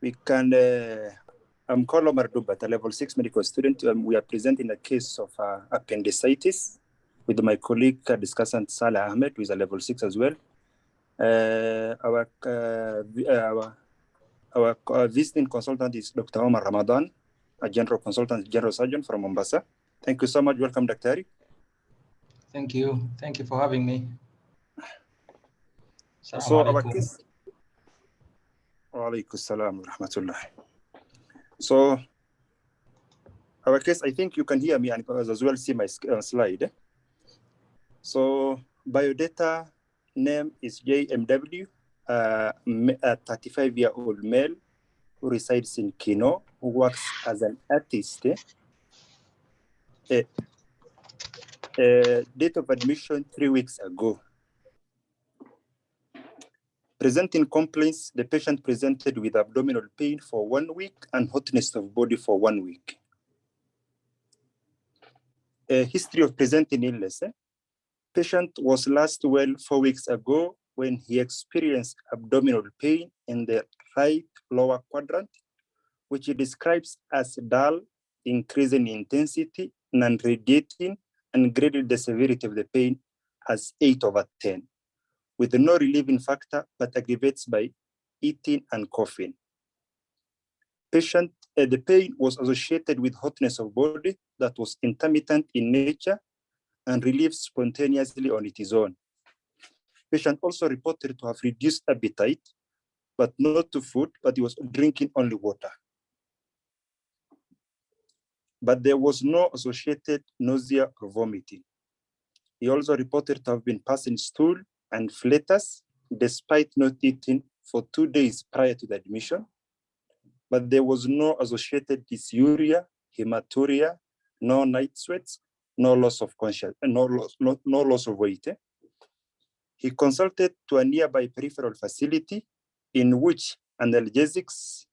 We can, I'm called Omar Dubat, a level 6 medical student. We are presenting a case of appendicitis with my colleague discussant Salah Ahmed, who is a level 6 as well. Our visiting consultant is Dr. Omar Ramadhan, a general consultant, general surgeon from Mombasa. Thank you so much. Welcome, Dr. Thank you. Thank you for having me. So our case. Walaikum salam wa rahmatullah. So our case, I think you can hear me and as well see my slide. So biodata name is JMW, a 35-year-old male who resides in Kino, who works as an artist. Date of admission 3 weeks ago. Presenting complaints, the patient presented with abdominal pain for 1 week and hotness of body for 1 week. A history of presenting illness. Patient was last well 4 weeks ago when he experienced abdominal pain in the right lower quadrant, which he describes as dull, increasing intensity, non-radiating, and graded the severity of the pain as 8/10, with no relieving factor, but aggravates by eating and coughing. The pain was associated with hotness of body that was intermittent in nature and relieved spontaneously on its own. Patient also reported to have reduced appetite, but not to food, but he was drinking only water. But there was no associated nausea or vomiting. He also reported to have been passing stool and flatus despite not eating for 2 days prior to the admission. But there was no associated dysuria, hematuria, no night sweats, no loss of consciousness, no loss of weight. He consulted to a nearby peripheral facility in which analgesics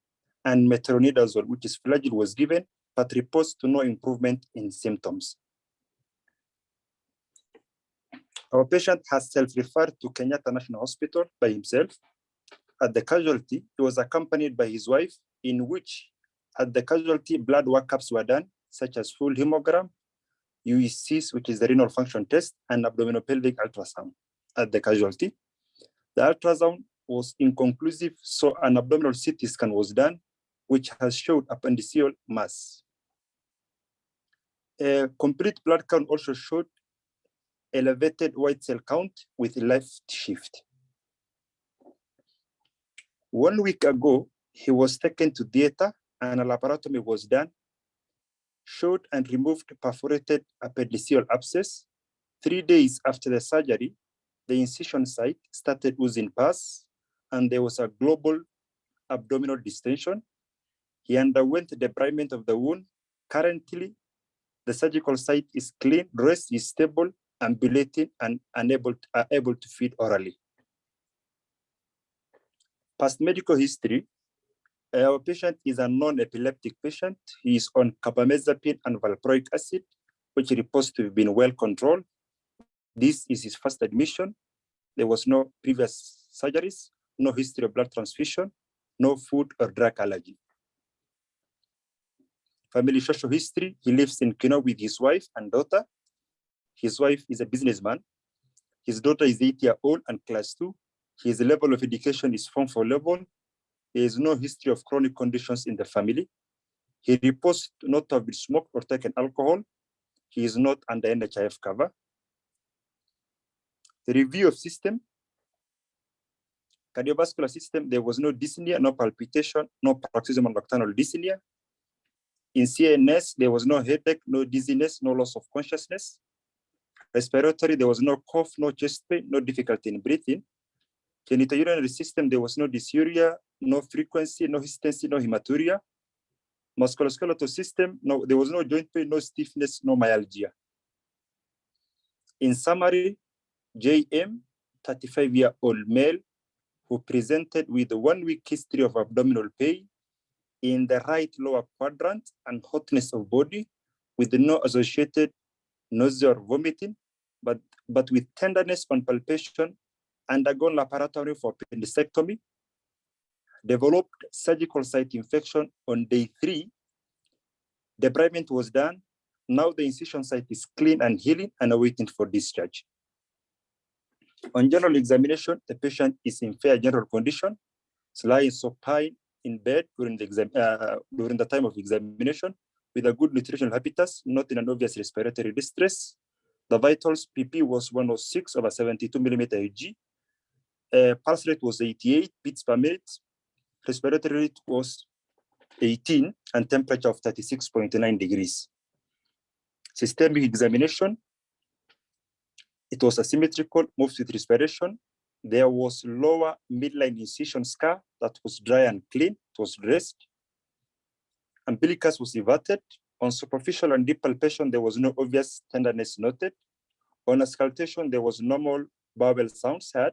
and metronidazole, which is Flagyl, was given, but reports to no improvement in symptoms. Our patient has self-referred to Kenyatta National Hospital by himself. At the casualty, he was accompanied by his wife, in which at the casualty, blood workups were done, such as full hemogram, UECs, which is the renal function test, and abdominopelvic ultrasound at the casualty. The ultrasound was inconclusive, so an abdominal CT scan was done, which has showed appendiceal mass. A complete blood count also showed elevated white cell count with left shift. 1 week ago, he was taken to theater and a laparotomy was done, showed and removed perforated appendiceal abscess. 3 days after the surgery, the incision site started oozing pus and there was a global abdominal distension. He underwent debridement of the wound. Currently, the surgical site is clean, rest is stable, ambulating, and able to feed orally. Past medical history, our patient is a non-epileptic patient. He is on carbamazepine and valproic acid, which reports to have been well controlled. This is his first admission. There was no previous surgeries, no history of blood transfusion, no food or drug allergy. Family social history, he lives in Kino with his wife and daughter. His wife is a businessman. His daughter is 8-year-old and class 2. His level of education is Form 4 level. There is no history of chronic conditions in the family. He reports not to have been smoked or taken alcohol. He is not under NHIF cover. The review of system, cardiovascular system, there was no dyspnea, no palpitation, no paroxysmal nocturnal dyspnea. In CNS, there was no headache, no dizziness, no loss of consciousness. Respiratory, there was no cough, no chest pain, no difficulty in breathing. Genitourinary system, there was no dysuria, no frequency, no hesitancy, no hematuria. Musculoskeletal system, no, there was no joint pain, no stiffness, no myalgia. In summary, JM, 35-year-old male who presented with a 1 week history of abdominal pain in the right lower quadrant and hotness of body with no associated nausea or vomiting, but with tenderness on palpation, undergone laparotomy for appendicectomy, developed surgical site infection on day 3. Debridement was done. Now the incision site is clean and healing and awaiting for discharge. On general examination, the patient is in fair general condition, lying supine in bed during the time of examination with a good nutritional habitus, not in an obvious respiratory distress. The vitals, PP was 106/72 millimeter Hg. Pulse rate was 88 beats per minute. Respiratory rate was 18 and temperature of 36.9 degrees. Systemic examination, it was asymmetrical, moved with respiration. There was lower midline incision scar that was dry and clean, it was dressed. Umbilicus was inverted. On superficial and deep palpation, there was no obvious tenderness noted. On auscultation, there was normal bowel sounds heard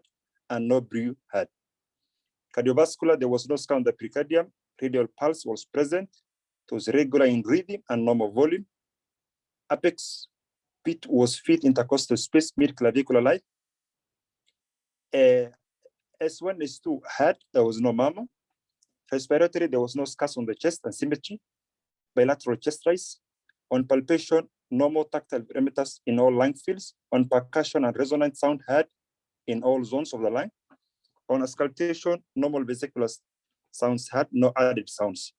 and no brew heard. Cardiovascular, there was no scar on the pericardium. Radial pulse was present. It was regular in rhythm and normal volume. Apex pit was fit intercostal space mid-clavicular line. S1, S2 had, there was no murmur. Respiratory, there was no scars on the chest and symmetry. Bilateral chest rise. On palpation, normal tactile parameters in all lung fields. On percussion and resonant sound heard in all zones of the lung. On auscultation, normal vesicular sounds heard, no added sounds.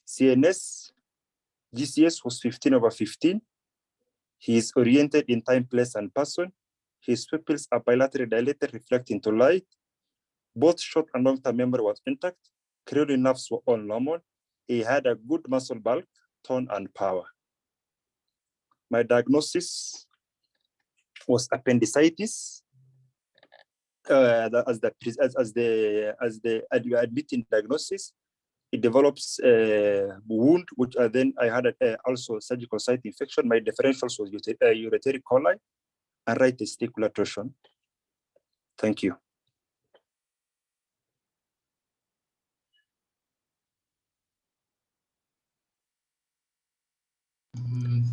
CNS, GCS was 15/15. He is oriented in time, place, and person. His pupils are bilaterally dilated, reflecting to light. Both short and long-term memory was intact. Cranial nerves were all normal. He had a good muscle bulk, tone, and power. My diagnosis was appendicitis. As the admitting diagnosis, it develops a wound, which then I had also surgical site infection. My differentials was ureteric coli and right testicular torsion. Thank you.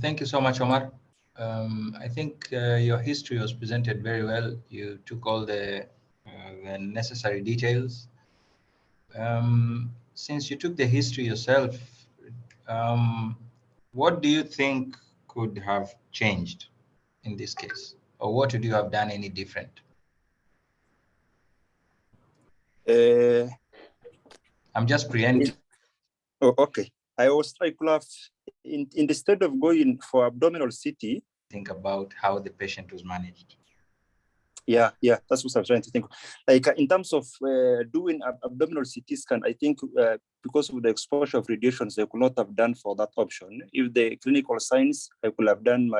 Thank you so much, Omar. I think your history was presented very well. You took all the necessary details. Since you took the history yourself, what do you think could have changed in this case? Or what would you have done any different? I'm just preempting. Oh, okay. I could have, instead of going for abdominal CT, think about how the patient was managed. Yeah, that's what I'm trying to think. Like in terms of doing abdominal CT scan, I think because of the exposure of radiations, I could not have done for that option. If the clinical signs, I could have done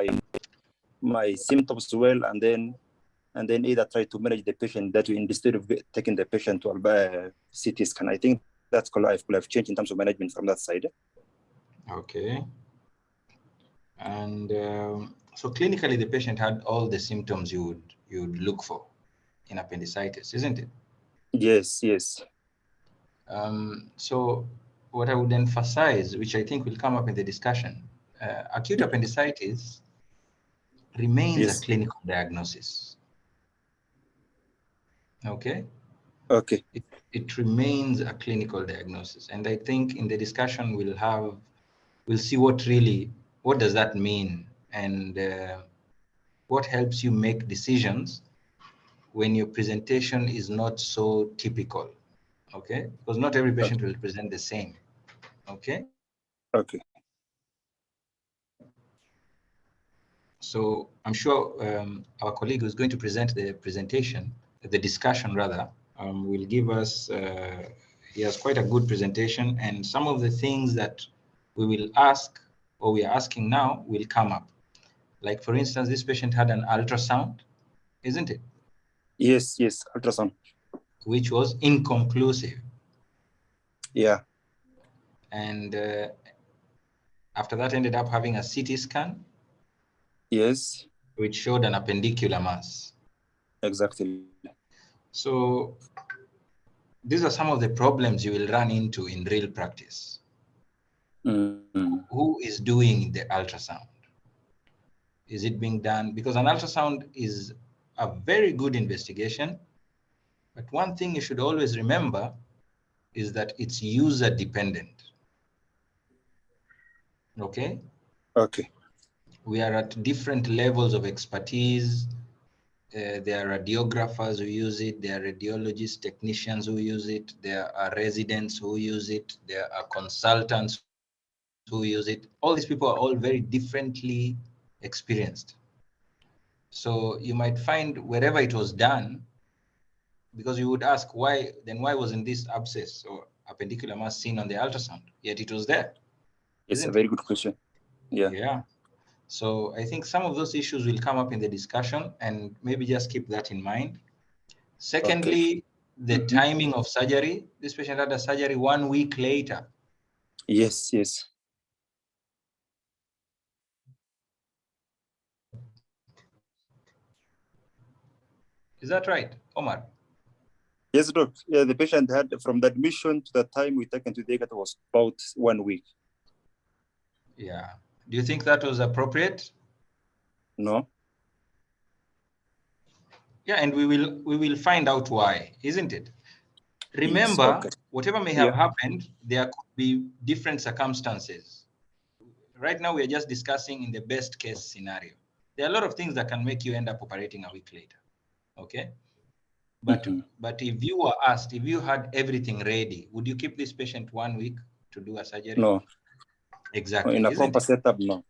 my symptoms well, and then either try to manage the patient that way instead of taking the patient to a CT scan. I think that's could have changed in terms of management from that side. Okay. And so clinically, the patient had all the symptoms you would look for in appendicitis, isn't it? Yes. So what I would emphasize, which I think will come up in the discussion, acute appendicitis remains a clinical diagnosis. Okay? Okay. It remains a clinical diagnosis. And I think in the discussion we'll see what does that mean, and what helps you make decisions when your presentation is not so typical, okay? Because not every patient will present the same, okay? Okay. So I'm sure our colleague who's going to present the discussion rather, will give us, he has quite a good presentation, and some of the things that we will ask, or we are asking now, will come up. Like for instance, this patient had an ultrasound, isn't it? Yes, ultrasound. Which was inconclusive. Yeah. And after that ended up having a CT scan. Yes. Which showed an appendicular mass. Exactly. So these are some of the problems you will run into in real practice. Who is doing the ultrasound? Is it being done? Because an ultrasound is a very good investigation. But one thing you should always remember is that it's user dependent. Okay? Okay. We are at different levels of expertise. There are radiographers who use it. There are radiologists, technicians who use it. There are residents who use it. There are consultants who use it. All these people are all very differently experienced. So you might find wherever it was done, because you would ask why wasn't this abscess or appendicular mass seen on the ultrasound? Yet it was there. It's a very good question. Yeah. Yeah. So I think some of those issues will come up in the discussion, and maybe just keep that in mind. Secondly, the timing of surgery. This patient had a surgery 1 week later. Yes, yes. Is that right, Omar? Yes, doc. Yeah, the patient had, from the admission to the time we taken to the ECAT was about 1 week. Yeah. Do you think that was appropriate? No. Yeah, and we will find out why, isn't it? Remember, Yes, okay. whatever may have happened, there could be different circumstances. Right now, we are just discussing in the best case scenario. There are a lot of things that can make you end up operating a week later. Okay. But if you were asked, if you had everything ready, would you keep this patient 1 week to do a surgery? No. Exactly. In a proper setup, no.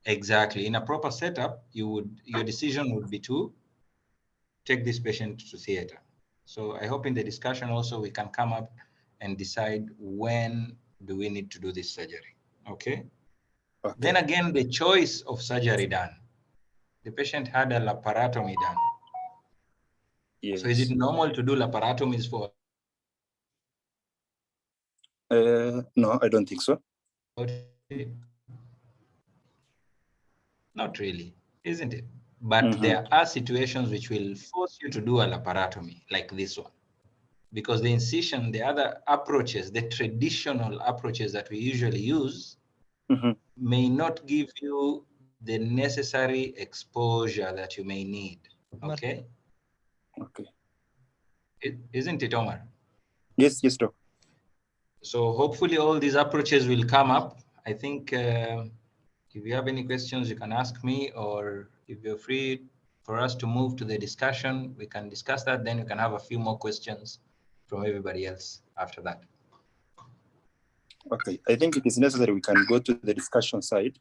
Exactly. In a proper setup, your decision would be to take this patient to theater. So I hope in the discussion also we can come up and decide when do we need to do this surgery. Okay. Then again, the choice of surgery done. The patient had a laparotomy done. Yes. So is it normal to do laparotomies for? No, I don't think so. Not really, isn't it? But there are situations which will force you to do a laparotomy, like this one. Because the incision, the other approaches, the traditional approaches that we usually use, may not give you the necessary exposure that you may need. Okay? Okay. Isn't it, Omar? Yes, yes, doc. So hopefully all these approaches will come up. I think if you have any questions, you can ask me, or if you're free for us to move to the discussion, we can discuss that. Then you can have a few more questions from everybody else after that. Okay, I think it is necessary we can go to the discussion side.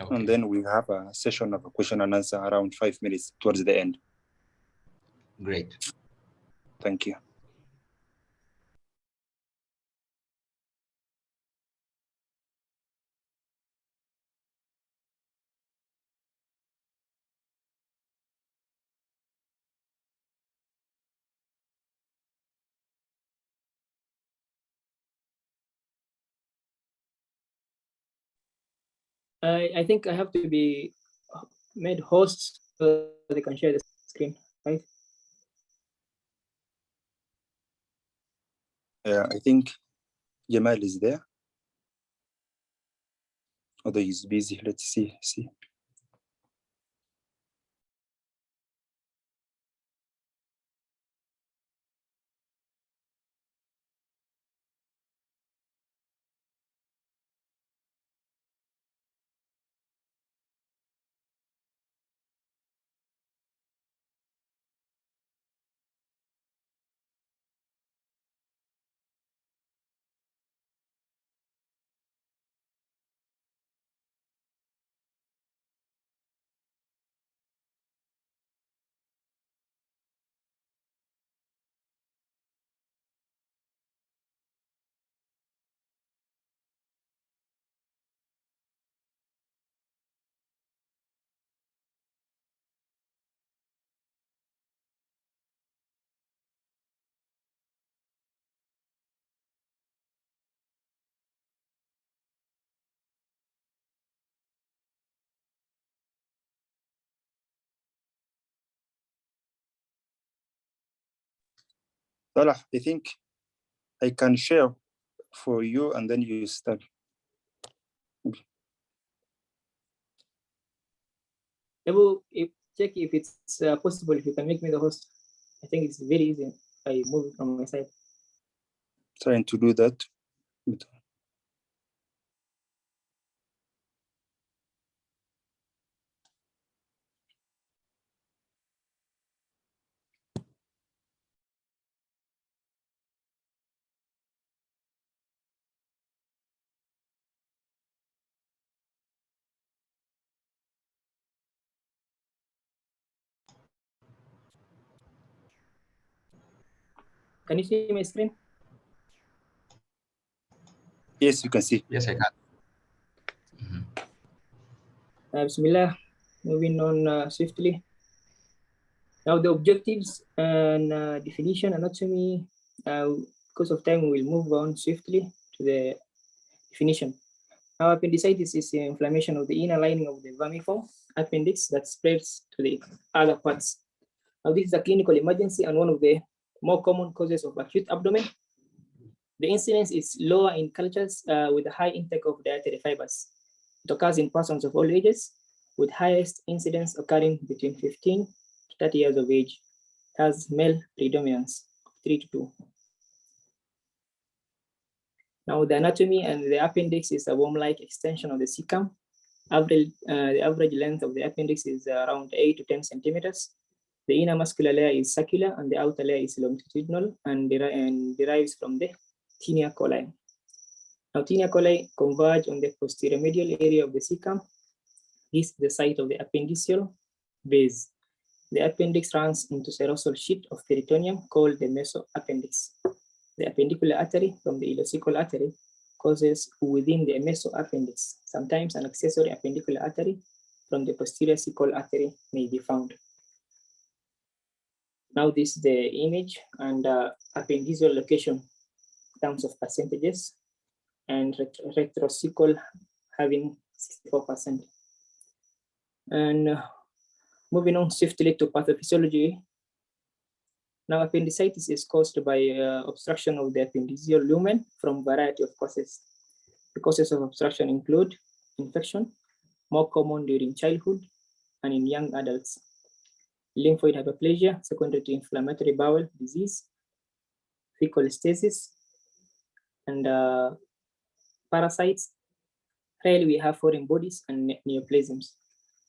Okay. And then we have a session of a question and answer around 5 minutes towards the end. Great. Thank you. I think I have to be made host so that they can share the screen, right? Yeah, I think Jamal is there. Although he's busy, let's see. Salah, I think I can share for you and then you start. Check if it's possible, if you can make me the host. I think it's very easy. I move it from my side. Trying to do that. Can you see my screen? Yes, you can see. Yes, I can. Bismillah, moving on swiftly. Now the objectives and definition, anatomy, because of time, we will move on swiftly to the definition. Now appendicitis is the inflammation of the inner lining of the vermiform appendix that spreads to the other parts. Now this is a clinical emergency and one of the more common causes of acute abdomen. The incidence is lower in cultures with a high intake of dietary fibers. It occurs in persons of all ages, with highest incidence occurring between 15 to 30 years of age. It has male predominance, 3 to 2. Now the anatomy and the appendix is a worm-like extension of the cecum. The average length of the appendix is around 8 to 10 centimeters. The inner muscular layer is circular and the outer layer is longitudinal and derives from the tinea coli. Now tinea coli converge on the posterior medial area of the cecum. This is the site of the appendiceal base. The appendix runs into serosal sheet of peritoneum called the mesoappendix. The appendicular artery from the ileocecal artery causes within the mesoappendix. Sometimes an accessory appendicular artery from the posterior cecal artery may be found. Now this is the image and appendiceal location in terms of percentages, and retrocecal having 64%. And moving on swiftly to pathophysiology. Now appendicitis is caused by obstruction of the appendiceal lumen from a variety of causes. The causes of obstruction include infection, more common during childhood and in young adults, lymphoid hyperplasia secondary to inflammatory bowel disease, fecal stasis, and parasites. Rarely we have foreign bodies and neoplasms.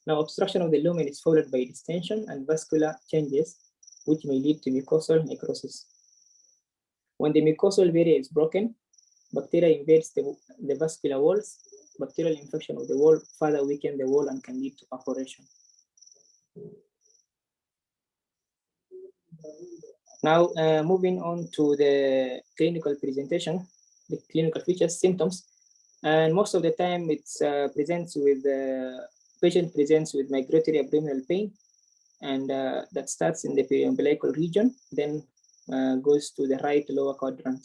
Now obstruction of the lumen is followed by distension and vascular changes, which may lead to mucosal necrosis. When the mucosal barrier is broken, bacteria invades the vascular walls. Bacterial infection of the wall further weaken the wall and can lead to perforation. Now moving on to the clinical presentation, the clinical features, symptoms, and most of the time it's patient presents with migratory abdominal pain, and that starts in the periumbilical region, then goes to the right lower quadrant.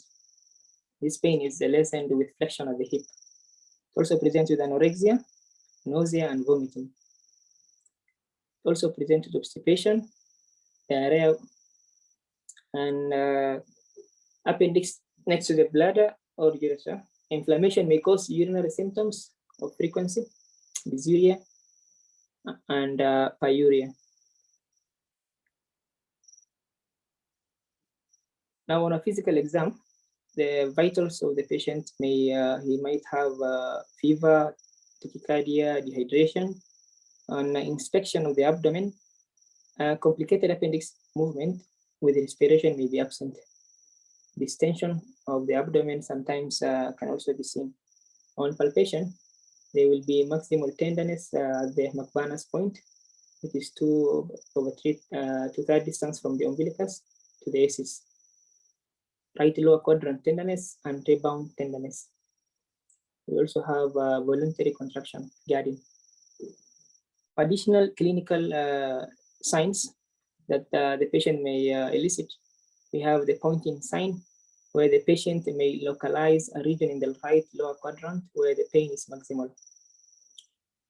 This pain is lessened with flexion of the hip. It also presents with anorexia, nausea, and vomiting. It also presents with obstipation, diarrhea, and appendix next to the bladder or urethra. Inflammation may cause urinary symptoms of frequency, dysuria, and pyuria. Now on a physical exam, the vitals of the patient he might have fever, tachycardia, dehydration. On inspection of the abdomen, complicated appendix movement with respiration may be absent. Distension of the abdomen sometimes can also be seen. On palpation, there will be maximal tenderness at the McBurney's point, which is 2/3 distance from the umbilicus to the aces. Right lower quadrant tenderness and rebound tenderness. We also have voluntary contraction, GADI. Additional clinical signs that the patient may elicit. We have the pointing sign, where the patient may localize a region in the right lower quadrant where the pain is maximal.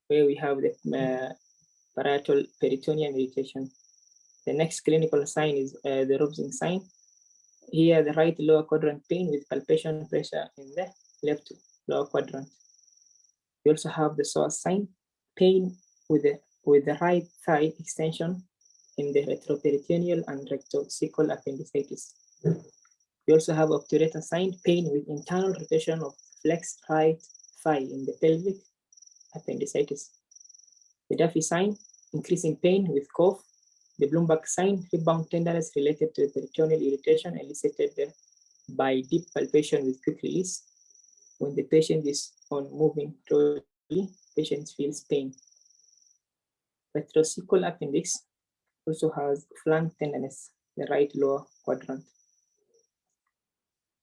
Where we have the parietal peritoneum irritation. The next clinical sign is the Robson sign. Here, the right lower quadrant pain with palpation pressure in the left lower quadrant. We also have the psoas sign, pain with the right thigh extension in the retroperitoneal and rectocecal appendicitis. We also have obturator sign, pain with internal rotation of flexed right thigh in the pelvic, appendicitis. The Duffy sign, increasing pain with cough. The Bloomberg sign, rebound tenderness related to peritoneal irritation elicited by deep palpation with quick release. When the patient is on moving trolley, patient feels pain. Retrocecal appendix also has flank tenderness, the right lower quadrant.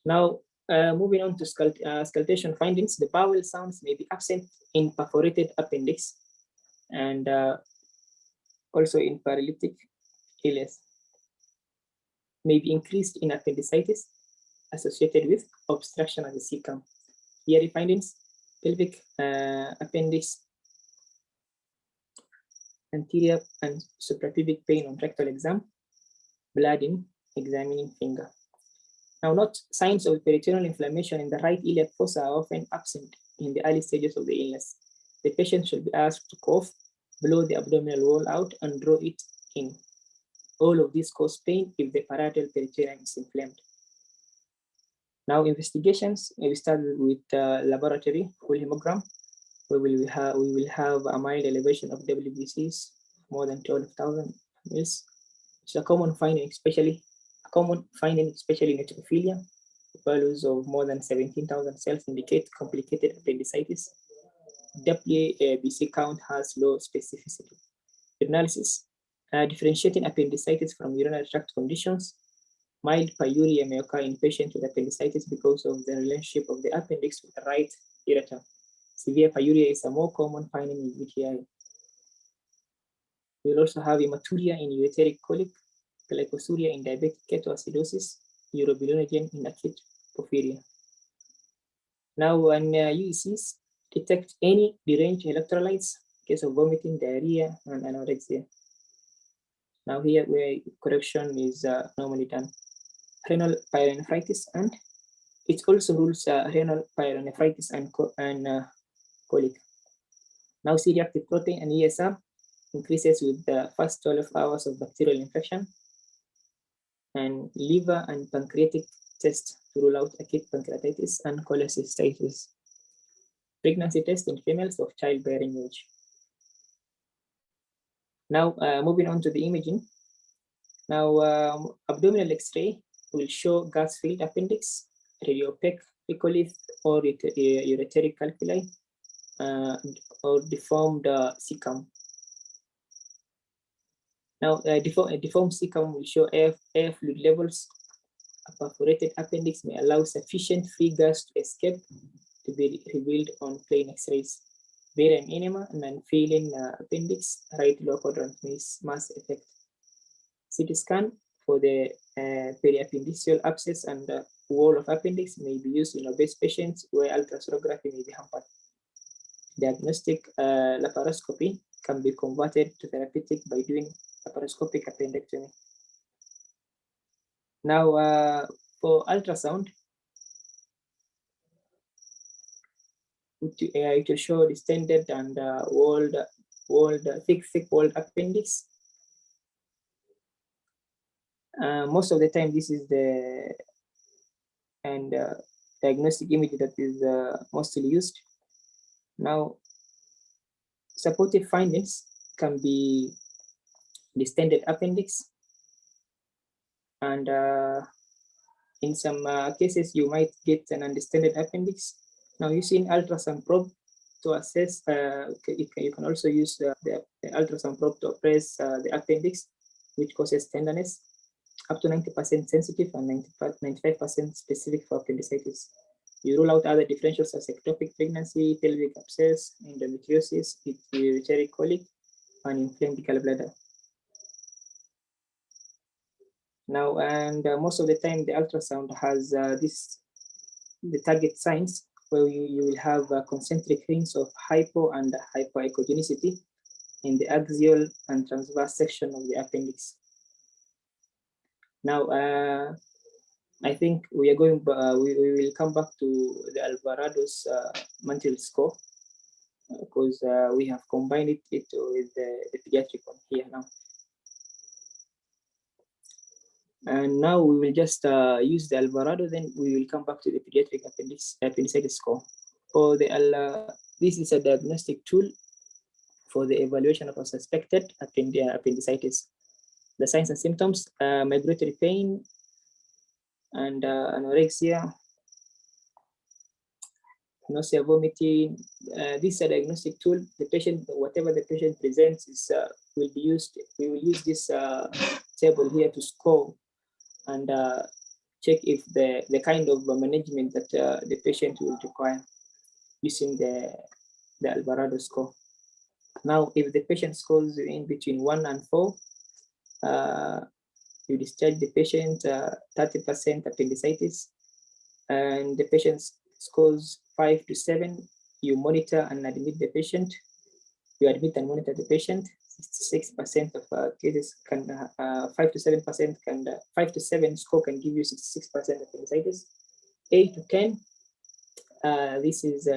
Now, moving on to auscultation findings, the bowel sounds may be absent in perforated appendix and also in paralytic ileus. May be increased in appendicitis associated with obstruction of the cecum. Here findings, pelvic appendix, anterior and suprapubic pain on rectal exam, blood in examining finger. Now, note signs of peritoneal inflammation in the right iliac fossa are often absent in the early stages of the illness. The patient should be asked to cough, blow the abdominal wall out, and draw it in. All of these cause pain if the parietal peritoneum is inflamed. Now, investigations, we start with laboratory full hemogram. We will have a mild elevation of WBCs, more than 12,000 mils. It's a common finding, especially neutrophilia. Values of more than 17,000 cells indicate complicated appendicitis. WBC count has low specificity. Analysis, differentiating appendicitis from urinary tract conditions. Mild pyuria may occur in patients with appendicitis because of the relationship of the appendix with the right ureter. Severe pyuria is a more common finding in UTI. We will also have hematuria in ureteric colic, glycosuria in diabetic ketoacidosis, urobilinogen in acute porphyria. Now, when UECs detect any deranged electrolytes, case of vomiting, diarrhea, and anorexia. Now here where correction is normally done. Renal pyelonephritis, and it also rules renal pyelonephritis and colic. Now C-reactive protein and ESR increases with the first 12 hours of bacterial infection, and liver and pancreatic test to rule out acute pancreatitis and cholecystitis. Pregnancy test in females of childbearing age. Now moving on to the imaging. Now abdominal X-ray will show gas-filled appendix, radiopaque piccolith or ureteric calculi, or deformed cecum. Now, a deformed cecum will show air fluid levels. A perforated appendix may allow sufficient free gas to escape to be revealed on plain X-rays. Barium enema and unfailing appendix, right lower quadrant mass effect. CT scan for the periappendiceal abscess and wall of appendix may be used in obese patients where ultrasonography may be hampered. Diagnostic laparoscopy can be converted to therapeutic by doing laparoscopic appendectomy. Now, for ultrasound, it will show distended and thick-walled appendix. Most of the time, this is the diagnostic image that is mostly used. Now, supportive findings can be distended appendix, and in some cases, you might get an undistended appendix. Now, using ultrasound probe to assess, you can also use the ultrasound probe to appraise the appendix, which causes tenderness, up to 90% sensitive and 95% specific for appendicitis. You rule out other differentials as ectopic pregnancy, pelvic abscess, endometriosis, ureteric colic, and inflamed gallbladder. Now, and most of the time, the ultrasound has the target signs where you will have concentric rings of hypo and hypoechogenicity in the axial and transverse section of the appendix. Now, I think we are going. We will come back to the Alvarado's mantle score because we have combined it with the pediatric one here now. And now we will just use the Alvarado, then we will come back to the pediatric appendicitis score. For the this is a diagnostic tool for the evaluation of a suspected appendicitis. The signs and symptoms: migratory pain and anorexia, nausea, vomiting. This is a diagnostic tool. The patient, whatever the patient presents, is will be used. We will use this table here to score and check if the kind of management that the patient will require using the Alvarado score. Now, if the patient scores in between 1 and 4, you discharge the patient 30% appendicitis, and the patient scores 5 to 7, you monitor and admit the patient. You admit and monitor the patient. 66% of cases can 5 to 7% can 5 to 7 score can give you 66% appendicitis. 8 to 10, this is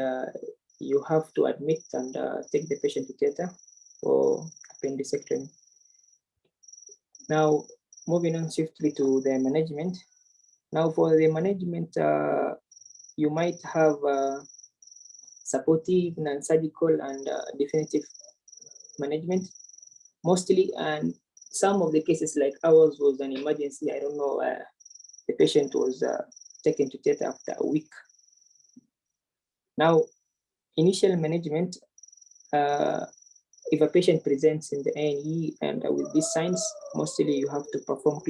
you have to admit and take the patient to theater for appendicectomy. Now, moving on swiftly to the management. Now, for the management, you might have supportive, non-surgical, and definitive management. Mostly, and some of the cases like ours was an emergency. I don't know, the patient was taken to theater after a week. Now, initial management, if a patient presents in the A&E and with these signs, mostly you have to perform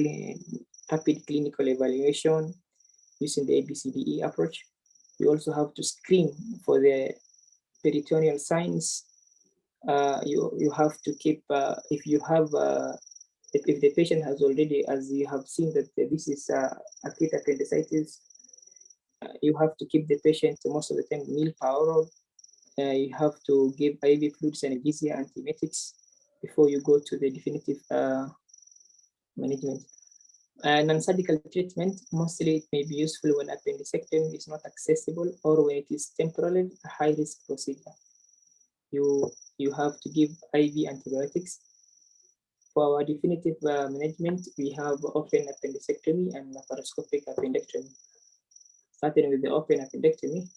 rapid clinical evaluation using the ABCDE approach. You also have to screen for the peritoneal signs. You have to keep, if the patient has already, as you have seen that this is acute appendicitis, you have to keep the patient most of the time nil power. You have to give IV fluids, analgesia, antiemetics before you go to the definitive management. Non-surgical treatment, mostly it may be useful when appendicectomy is not accessible or when it is temporarily a high-risk procedure. You have to give IV antibiotics. For our definitive management, we have open appendicectomy and laparoscopic appendectomy. Starting with the open appendectomy,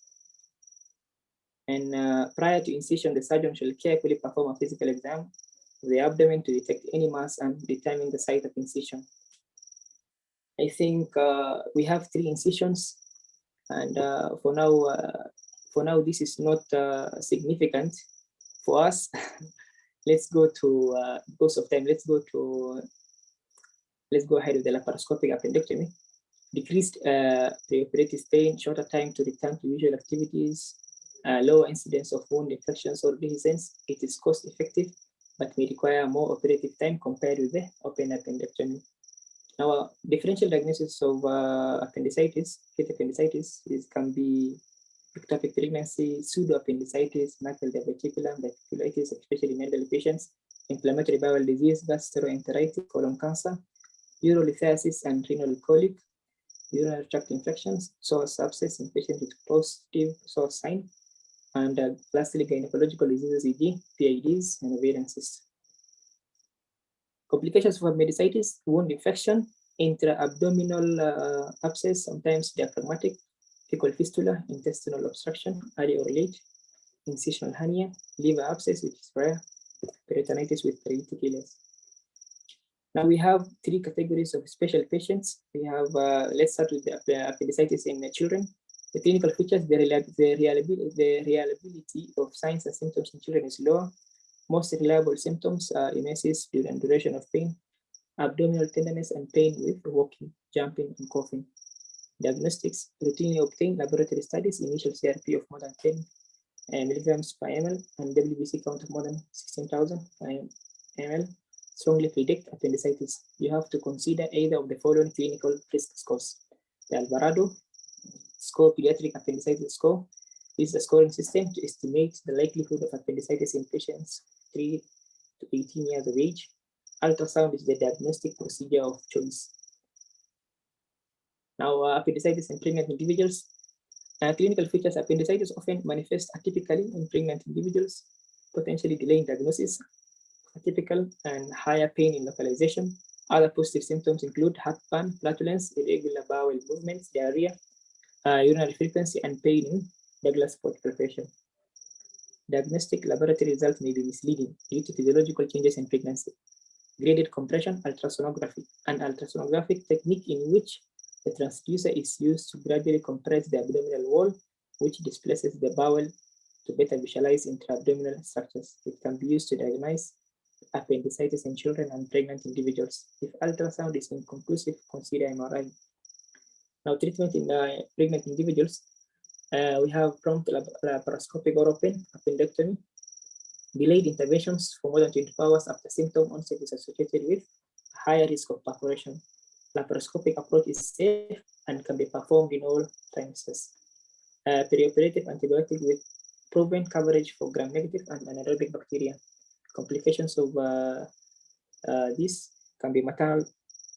and prior to incision, the surgeon shall carefully perform a physical exam of the abdomen to detect any mass and determine the site of incision. I think we have 3 incisions, and for now this is not significant for us. Let's go to because of time. Let's go ahead with the laparoscopic appendectomy. Decreased preoperative pain, shorter time to return to usual activities, lower incidence of wound infections or dehiscence. It is cost effective, but may require more operative time compared with the open appendectomy. Now, differential diagnosis of appendicitis, acute appendicitis, can be ectopic pregnancy, pseudoappendicitis, macula diverticulum, diverticulitis, especially in elderly patients, inflammatory bowel disease, gastroenteritis, colon cancer, urolithiasis and renal colic, urinary tract infections, source abscess in patients with positive source sign, and lastly, gynecological diseases, e.g., PIDs and ovarian cysts. Complications of appendicitis: wound infection, intra-abdominal abscess, sometimes diaphragmatic, fecal fistula, intestinal obstruction, early or late, incisional hernia, liver abscess, which is rare, peritonitis with peritic ileus. Now we have 3 categories of special patients. We have, let's start with the appendicitis in children. The clinical features, the reliability of signs and symptoms in children is lower. Most reliable symptoms are emesis and duration of pain, abdominal tenderness and pain with walking, jumping, and coughing. Diagnostics, routinely obtained laboratory studies, initial CRP of more than 10 milligrams per ml and WBC count of more than 16,000 ml. Strongly predict appendicitis. You have to consider either of the following clinical risk scores: the Alvarado score, pediatric appendicitis score. This is a scoring system to estimate the likelihood of appendicitis in patients 3 to 18 years of age. Ultrasound is the diagnostic procedure of choice. Now, appendicitis in pregnant individuals. Clinical features: appendicitis often manifests atypically in pregnant individuals, potentially delaying diagnosis. Atypical and higher pain in localization, Other positive symptoms include heartburn, flatulence, irregular bowel movements, diarrhea, urinary frequency, and pain in Douglas spot palpation. Diagnostic laboratory results may be misleading due to physiological changes in pregnancy. Graded compression ultrasonography, an ultrasonographic technique in which the transducer is used to gradually compress the abdominal wall, which displaces the bowel to better visualize intra-abdominal structures. It can be used to diagnose appendicitis in children and pregnant individuals. If ultrasound is inconclusive, consider MRI. Now, treatment in pregnant individuals, we have prompt laparoscopic or open appendectomy. Delayed interventions for more than 24 hours after symptom onset is associated with higher risk of perforation. Laparoscopic approach is safe and can be performed in all trimesters. Perioperative antibiotic with proven coverage for gram-negative and anaerobic bacteria. Complications of this can be maternal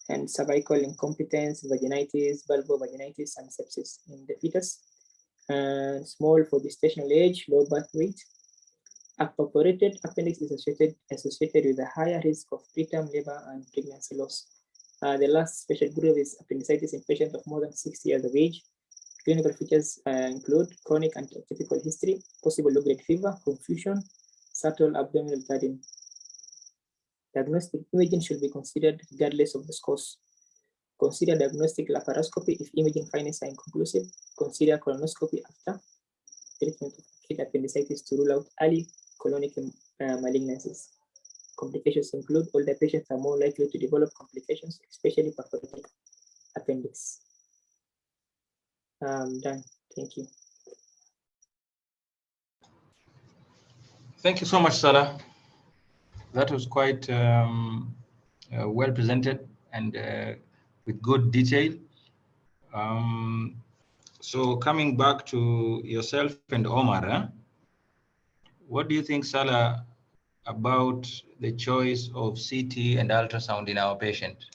and cervical incompetence, vaginitis, vulvovaginitis, and sepsis in the fetus. Small for gestational age, low birth weight. A perforated appendix is associated with a higher risk of preterm labor and pregnancy loss. The last special group is appendicitis in patients of more than 60 years of age. Clinical features include chronic and atypical history, possible low-grade fever, confusion, subtle abdominal burden. Diagnostic imaging should be considered regardless of the cause. Consider diagnostic laparoscopy if imaging findings are inconclusive. Consider colonoscopy after treatment of acute appendicitis to rule out early colonic malignancies. Complications include older patients are more likely to develop complications, especially perforated appendix. Done. Thank you. Thank you so much, Salah. That was quite well presented and with good detail. So coming back to yourself and Omar, what do you think, Salah, about the choice of CT and ultrasound in our patient?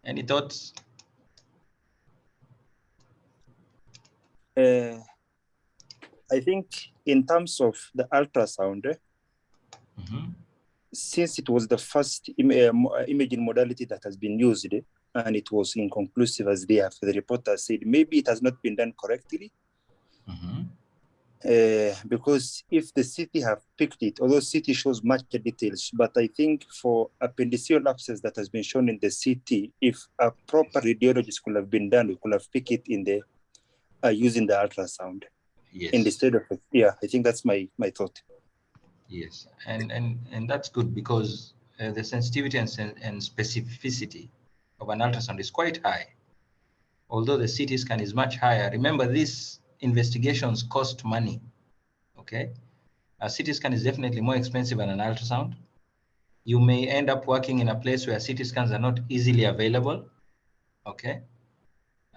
Any thoughts? I think in terms of the ultrasound, since it was the first imaging modality that has been used, and it was inconclusive as the reporter said, maybe it has not been done correctly. Because if the CT have picked it, although CT shows much details, but I think for appendiceal abscess that has been shown in the CT, if a proper radiologist could have been done, we could have picked it in the using the ultrasound. Yes. Instead of I think that's my thought. Yes, and that's good because the sensitivity and specificity of an ultrasound is quite high. Although the CT scan is much higher. Remember, these investigations cost money. Okay, a CT scan is definitely more expensive than an ultrasound. You may end up working in a place where CT scans are not easily available. Okay,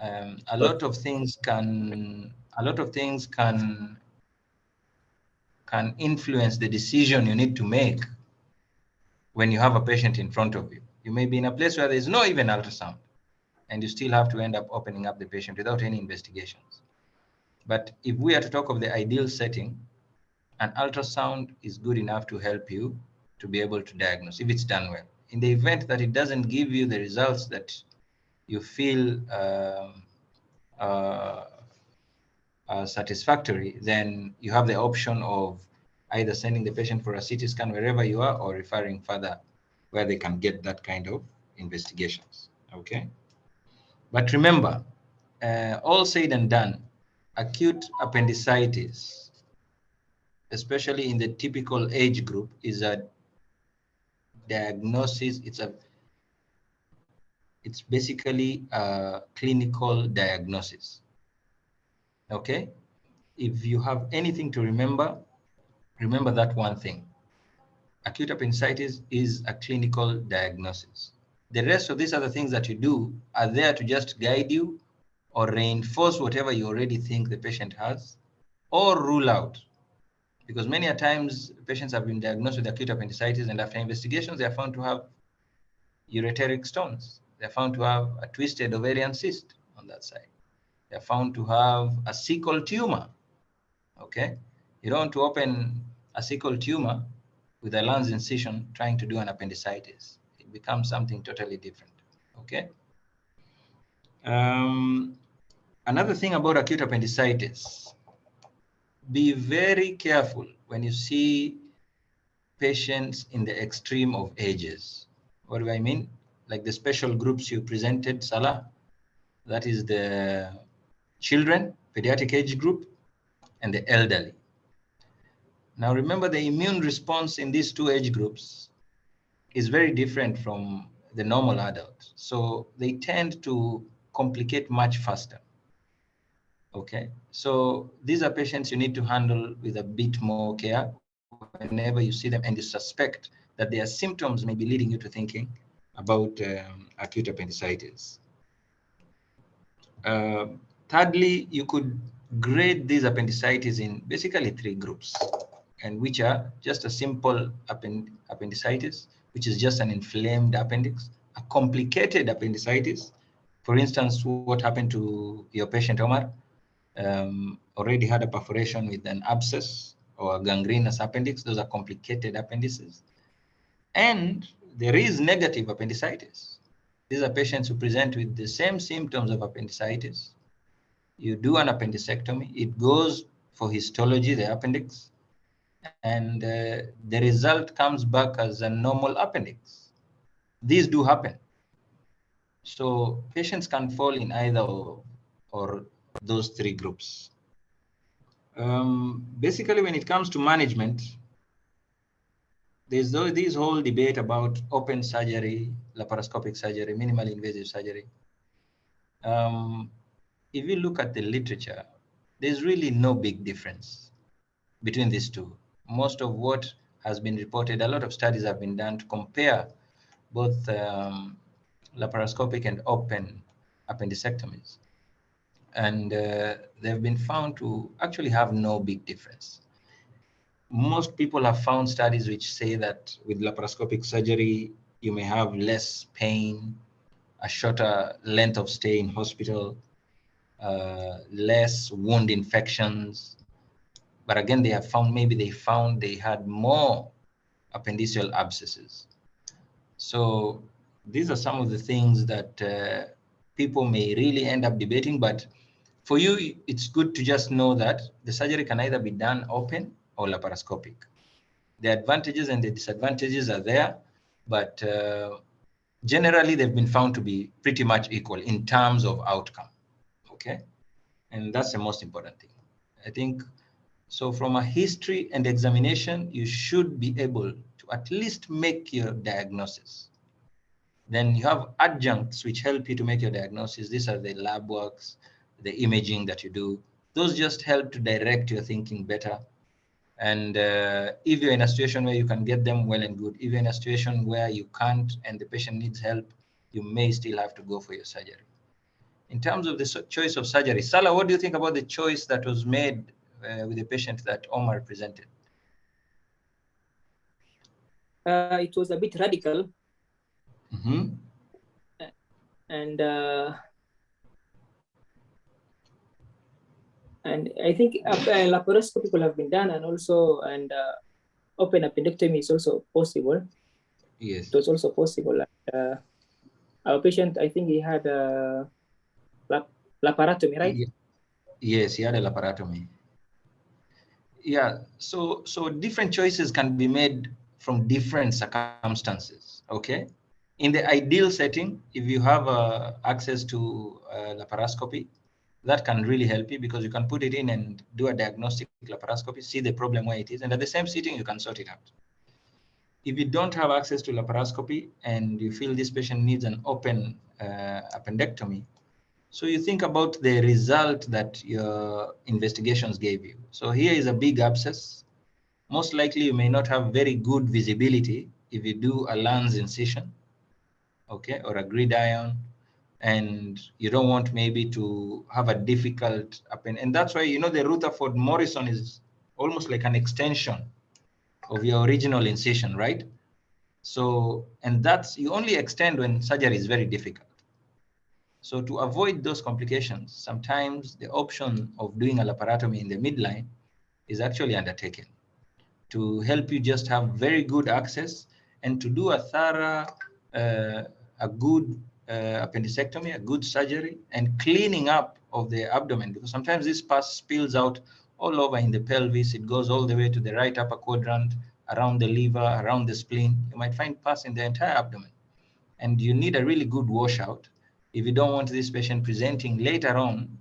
a lot of things can influence the decision you need to make when you have a patient in front of you. You may be in a place where there is no even ultrasound, and you still have to end up opening up the patient without any investigations. But if we are to talk of the ideal setting, an ultrasound is good enough to help you to be able to diagnose if it's done well. In the event that it doesn't give you the results that you feel satisfactory, then you have the option of either sending the patient for a CT scan wherever you are or referring further where they can get that kind of investigations. Okay. But remember, all said and done, acute appendicitis, especially in the typical age group, is a diagnosis. It's basically a clinical diagnosis. Okay. If you have anything to remember that one thing. Acute appendicitis is a clinical diagnosis. The rest of these other things that you do are there to just guide you or reinforce whatever you already think the patient has, or rule out. Because many a times patients have been diagnosed with acute appendicitis, and after investigations, they are found to have ureteric stones. They're found to have a twisted ovarian cyst on that side. They're found to have a cecal tumor. Okay, you don't want to open a cecal tumor with a lens incision trying to do an appendicitis. It becomes something totally different, okay? Another thing about acute appendicitis, be very careful when you see patients in the extreme of ages. What do I mean? Like the special groups you presented, Salah, that is the children, pediatric age group, and the elderly. Now remember, the immune response in these two age groups is very different from the normal adult. So they tend to complicate much faster. Okay, so these are patients you need to handle with a bit more care whenever you see them and you suspect that their symptoms may be leading you to thinking about acute appendicitis. Thirdly, you could grade these appendicitis in basically 3 groups, and which are just a simple appendicitis, which is just an inflamed appendix, a complicated appendicitis. For instance, what happened to your patient Omar, already had a perforation with an abscess or a gangrenous appendix. Those are complicated appendices. And there is negative appendicitis. These are patients who present with the same symptoms of appendicitis. You do an appendicectomy, it goes for histology, the appendix, and the result comes back as a normal appendix. These do happen. So patients can fall in either or those 3 groups. Basically, when it comes to management, there's this whole debate about open surgery, laparoscopic surgery, minimally invasive surgery. If you look at the literature, there's really no big difference between these two. Most of what has been reported, a lot of studies have been done to compare both laparoscopic and open appendicectomies. And they've been found to actually have no big difference. Most people have found studies which say that with laparoscopic surgery, you may have less pain, a shorter length of stay in hospital, less wound infections. But again, they have found, maybe they found they had more appendiceal abscesses. So these are some of the things that people may really end up debating. But for you, it's good to just know that the surgery can either be done open or laparoscopic. The advantages and the disadvantages are there, but generally they've been found to be pretty much equal in terms of outcome, okay? And that's the most important thing, I think. So from a history and examination, you should be able to at least make your diagnosis. Then you have adjuncts which help you to make your diagnosis. These are the lab works, the imaging that you do. Those just help to direct your thinking better. And if you're in a situation where you can get them, well and good. If you're in a situation where you can't and the patient needs help, you may still have to go for your surgery. In terms of the choice of surgery, Salah, what do you think about the choice that was made with the patient that Omar presented? It was a bit radical. Mm-hmm. And I think laparoscopy could have been done, and also open appendectomy is also possible. Yes. It was also possible. Our patient, I think he had laparotomy, right? Yes, he had a laparotomy. Yeah, so different choices can be made from different circumstances, okay? In the ideal setting, if you have access to laparoscopy, that can really help you because you can put it in and do a diagnostic laparoscopy, see the problem where it is, and at the same sitting, you can sort it out. If you don't have access to laparoscopy and you feel this patient needs an open appendectomy, so you think about the result that your investigations gave you. So here is a big abscess. Most likely you may not have very good visibility if you do a lens incision, okay, or a gridiron, and you don't want maybe to have a difficult appendix. And that's why, you know, the Rutherford Morrison is almost like an extension of your original incision, right? So, and that's, you only extend when surgery is very difficult. So to avoid those complications, sometimes the option of doing a laparotomy in the midline is actually undertaken. to help you just have very good access and to do a thorough, a good appendicectomy, a good surgery, and cleaning up of the abdomen, because sometimes this pus spills out all over in the pelvis. It goes all the way to the right upper quadrant, around the liver, around the spleen. You might find pus in the entire abdomen, and you need a really good washout if you don't want this patient presenting later on,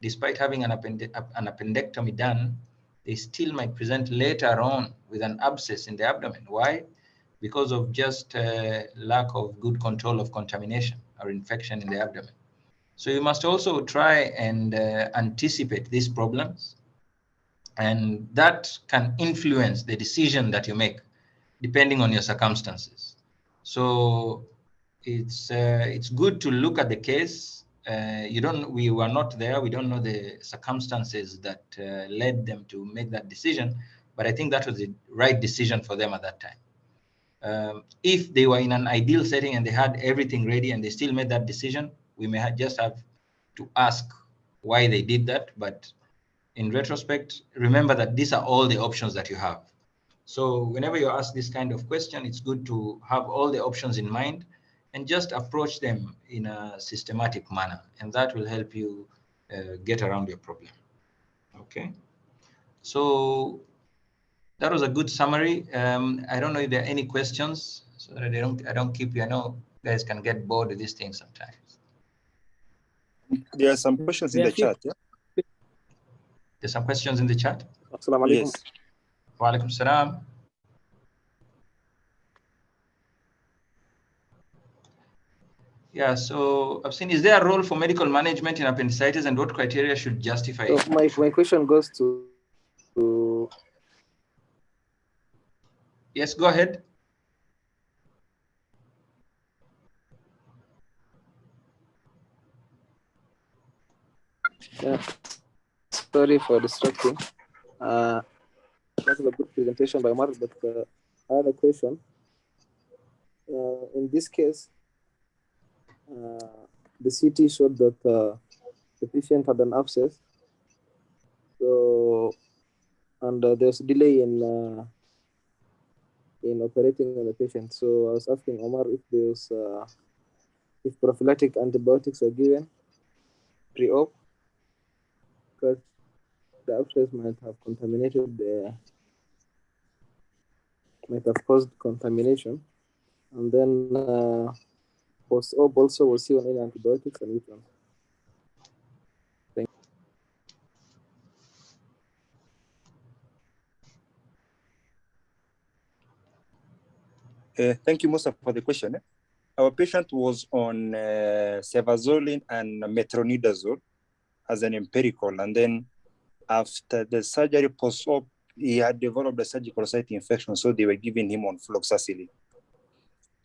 despite having an appendectomy done. They still might present later on with an abscess in the abdomen. Why? Because of just lack of good control of contamination or infection in the abdomen. So you must also try and anticipate these problems, and that can influence the decision that you make depending on your circumstances. So it's good to look at the case. We were not there. We don't know the circumstances that led them to make that decision, but I think that was the right decision for them at that time. If they were in an ideal setting and they had everything ready and they still made that decision, we may just have to ask why they did that. But in retrospect, remember that these are all the options that you have. So whenever you ask this kind of question, it's good to have all the options in mind and just approach them in a systematic manner, and that will help you get around your problem. Okay, so that was a good summary. I don't know if there are any questions, so that I don't keep you. I know guys can get bored with these things sometimes. There are some questions in the chat. Yeah? There's some questions in the chat. Assalamu alaikum. Yes. Wa alaikum salam. Yeah, so I've seen, is there a role for medical management in appendicitis, and what criteria should justify it? So my question goes to Yes, go ahead. Yeah. Sorry for distracting. That was a good presentation by Omar, but I had a question. In this case, the CT showed that the patient had an abscess. So, and there's delay in operating on the patient. So I was asking Omar if there's if prophylactic antibiotics are given pre-op, because the abscess might have contaminated might have caused contamination, and then post-op also was he on any antibiotics and which one? Thank you. Thank you, Musa, for the question. Our patient was on cefazolin and metronidazole as an empirical, and then after the surgery post-op, he had developed a surgical site infection, so they were giving him on fluoxacillin.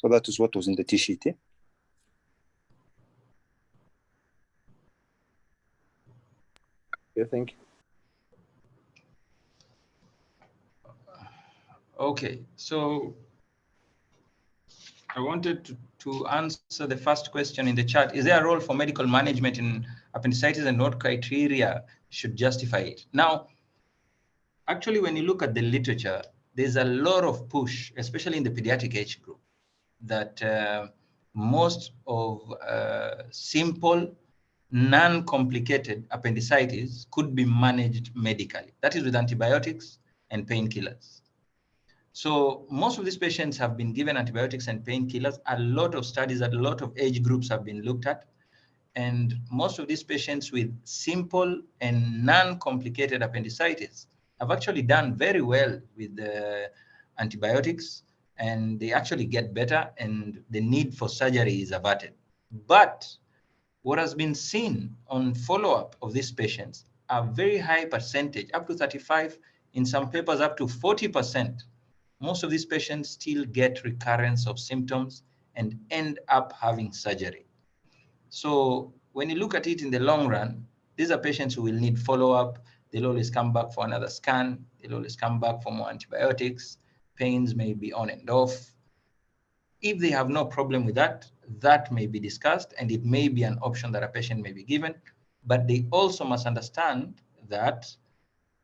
So that is what was in the T-sheet. you. Thank you. Okay, so I wanted to answer the first question in the chat. Is there a role for medical management in appendicitis, and what criteria should justify it? Now, actually, when you look at the literature, there's a lot of push, especially in the pediatric age group, that most of simple, non-complicated appendicitis could be managed medically. That is with antibiotics and painkillers. So most of these patients have been given antibiotics and painkillers. A lot of studies at a lot of age groups have been looked at. And most of these patients with simple and non-complicated appendicitis have actually done very well with the antibiotics, and they actually get better, and the need for surgery is averted. But what has been seen on follow-up of these patients, a very high percentage, up to 35, in some papers up to 40%, most of these patients still get recurrence of symptoms and end up having surgery. So when you look at it in the long run, these are patients who will need follow-up. They'll always come back for another scan. They'll always come back for more antibiotics. Pains may be on and off. If they have no problem with that, that may be discussed, and it may be an option that a patient may be given. But they also must understand that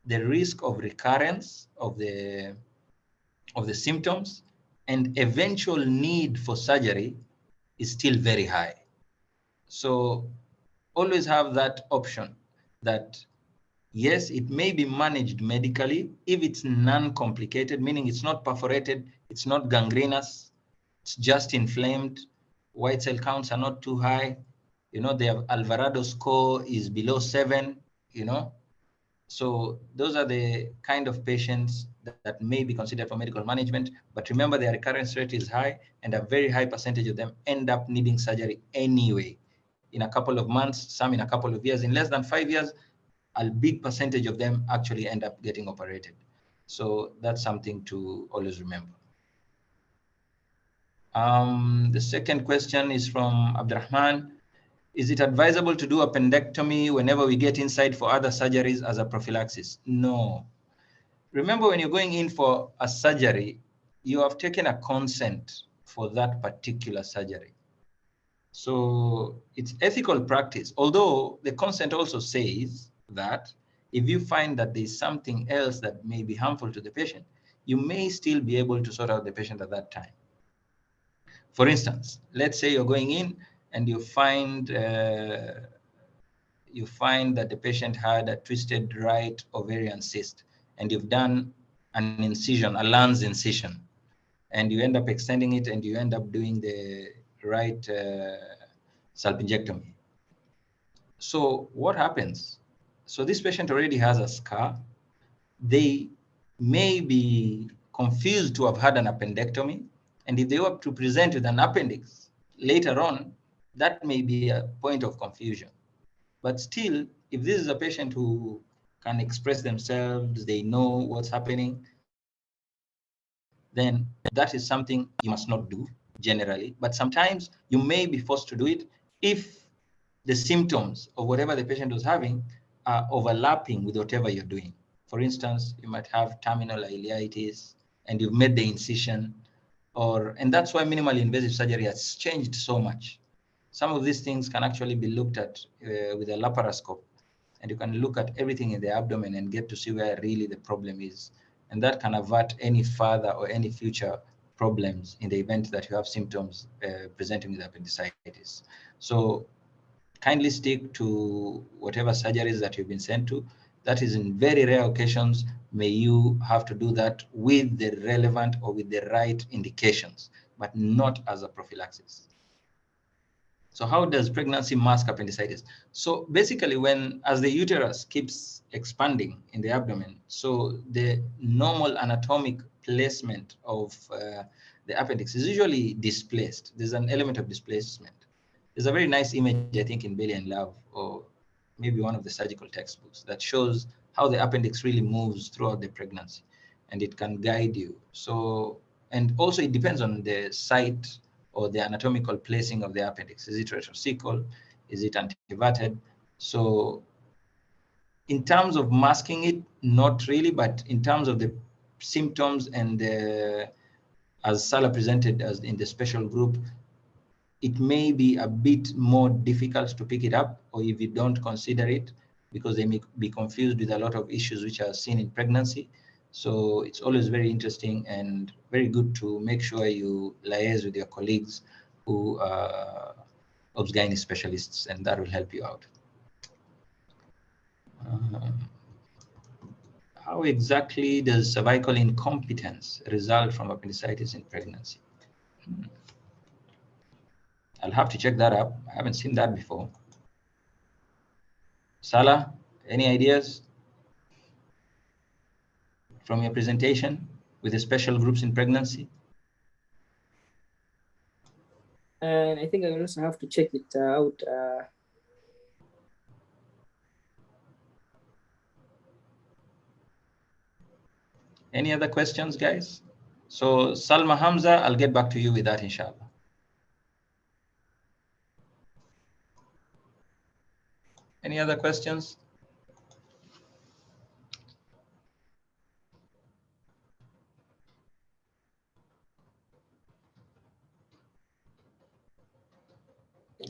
the risk of recurrence of the of the symptoms and eventual need for surgery is still very high. So always have that option that yes, it may be managed medically if it's non-complicated, meaning it's not perforated, it's not gangrenous, it's just inflamed, white cell counts are not too high, you know, their Alvarado score is below 7, you know. So those are the kind of patients that may be considered for medical management. But remember, their recurrence rate is high, and a very high percentage of them end up needing surgery anyway. In a couple of months, some in a couple of years, in less than 5 years, a big percentage of them actually end up getting operated. So that's something to always remember. The second question is from Abdurrahman. Is it advisable to do appendectomy whenever we get inside for other surgeries as a prophylaxis? No. Remember, when you're going in for a surgery, you have taken a consent for that particular surgery. So it's ethical practice, although the consent also says that if you find that there's something else that may be harmful to the patient, you may still be able to sort out the patient at that time. For instance, let's say you're going in and you find that the patient had a twisted right ovarian cyst, and you've done an incision, a Lanz incision, and you end up extending it, and you end up doing the right salpingectomy. So what happens? So this patient already has a scar. They may be confused to have had an appendectomy, and if they were to present with an appendix later on, that may be a point of confusion. But still, if this is a patient who can express themselves, they know what's happening, then that is something you must not do generally. But sometimes you may be forced to do it if the symptoms of whatever the patient was having are overlapping with whatever you're doing. For instance, you might have terminal ileitis and you've made the incision, and that's why minimally invasive surgery has changed so much. Some of these things can actually be looked at with a laparoscope, and you can look at everything in the abdomen and get to see where really the problem is. And that can avert any further or any future problems in the event that you have symptoms presenting with appendicitis. So kindly stick to whatever surgeries that you've been sent to. That is in very rare occasions, may you have to do that with the relevant or with the right indications, but not as a prophylaxis. So how does pregnancy mask appendicitis? So basically, as the uterus keeps expanding in the abdomen, so the normal anatomic placement of the appendix is usually displaced. There's an element of displacement. There's a very nice image, I think, in Belly and Love, or maybe one of the surgical textbooks, that shows how the appendix really moves throughout the pregnancy, and it can guide you. So, and also it depends on the site or the anatomical placing of the appendix. Is it retrocecal? Is it anteverted? So in terms of masking it, not really, but in terms of the symptoms and as Salah presented as in the special group, it may be a bit more difficult to pick it up, or if you don't consider it, because they may be confused with a lot of issues which are seen in pregnancy. So it's always very interesting and very good to make sure you liaise with your colleagues who are obs-gynae specialists, and that will help you out. How exactly does cervical incompetence result from appendicitis in pregnancy? I'll have to check that up. I haven't seen that before. Salah, any ideas from your presentation with the special groups in pregnancy? And I think I will also have to check it out. Any other questions, guys? So Salma Hamza, I'll get back to you with that, inshallah. Any other questions?